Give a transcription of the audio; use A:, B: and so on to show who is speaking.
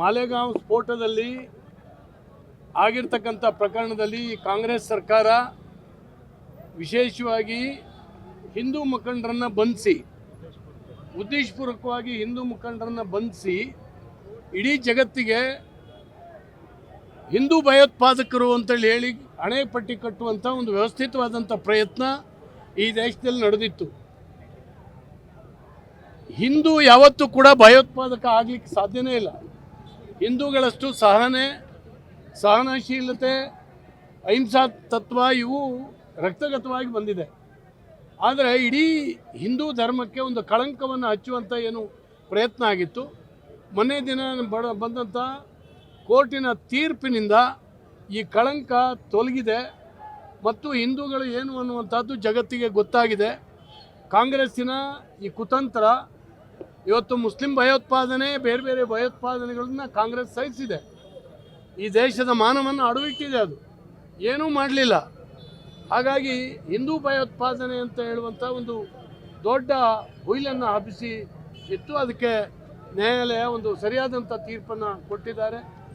A: ಮಾಲೇಗಾಂವ್ ಸ್ಫೋಟದಲ್ಲಿ ಆಗಿರ್ತಕ್ಕಂಥ ಪ್ರಕರಣದಲ್ಲಿ ಕಾಂಗ್ರೆಸ್ ಸರ್ಕಾರ ವಿಶೇಷವಾಗಿ ಹಿಂದೂ ಮುಖಂಡರನ್ನು ಬಂಧಿಸಿ, ಉದ್ದೇಶಪೂರ್ವಕವಾಗಿ ಹಿಂದೂ ಮುಖಂಡರನ್ನು ಬಂಧಿಸಿ ಇಡೀ ಜಗತ್ತಿಗೆ ಹಿಂದೂ ಭಯೋತ್ಪಾದಕರು ಅಂತೇಳಿ ಹೇಳಿ ಹಣೆ ಪಟ್ಟಿ ಕಟ್ಟುವಂಥ ಒಂದು ವ್ಯವಸ್ಥಿತವಾದಂಥ ಪ್ರಯತ್ನ ಈ ದೇಶದಲ್ಲಿ ನಡೆದಿತ್ತು. ಹಿಂದೂ ಯಾವತ್ತೂ ಕೂಡ ಭಯೋತ್ಪಾದಕ ಆಗಲಿಕ್ಕೆ ಸಾಧ್ಯನೇ ಇಲ್ಲ. ಹಿಂದೂಗಳಷ್ಟು ಸಹನಶೀಲತೆ, ಅಹಿಂಸಾ ತತ್ವ ಇವು ರಕ್ತಗತವಾಗಿ ಬಂದಿದೆ. ಆದರೆ ಇಡೀ ಹಿಂದೂ ಧರ್ಮಕ್ಕೆ ಒಂದು ಕಳಂಕವನ್ನು ಹಚ್ಚುವಂಥ ಏನು ಪ್ರಯತ್ನ ಆಗಿತ್ತು, ಮೊನ್ನೆ ದಿನ ಬಂದಂಥ ಕೋರ್ಟಿನ ತೀರ್ಪಿನಿಂದ ಈ ಕಳಂಕ ತೊಲಗಿದೆ ಮತ್ತು ಹಿಂದೂಗಳು ಏನು ಅನ್ನುವಂಥದ್ದು ಜಗತ್ತಿಗೆ ಗೊತ್ತಾಗಿದೆ. ಕಾಂಗ್ರೆಸ್ಸಿನ ಈ ಕುತಂತ್ರ ಇವತ್ತು ಮುಸ್ಲಿಂ ಭಯೋತ್ಪಾದನೆ, ಬೇರೆ ಬೇರೆ ಭಯೋತ್ಪಾದನೆಗಳನ್ನ ಕಾಂಗ್ರೆಸ್ ಸಹಿಸಿದೆ. ಈ ದೇಶದ ಮಾನವನ್ನು ಅಡವಿಟ್ಟಿದೆ, ಅದು ಏನೂ ಮಾಡಲಿಲ್ಲ. ಹಾಗಾಗಿ ಹಿಂದೂ ಭಯೋತ್ಪಾದನೆ ಅಂತ ಹೇಳುವಂಥ ಒಂದು ದೊಡ್ಡ ಹುಯಿಲನ್ನು ಹಬ್ಬಿಸಿ ಇತ್ತು. ಅದಕ್ಕೆ ನ್ಯಾಯಾಲಯ ಒಂದು ಸರಿಯಾದಂಥ ತೀರ್ಪನ್ನು ಕೊಟ್ಟಿದ್ದಾರೆ.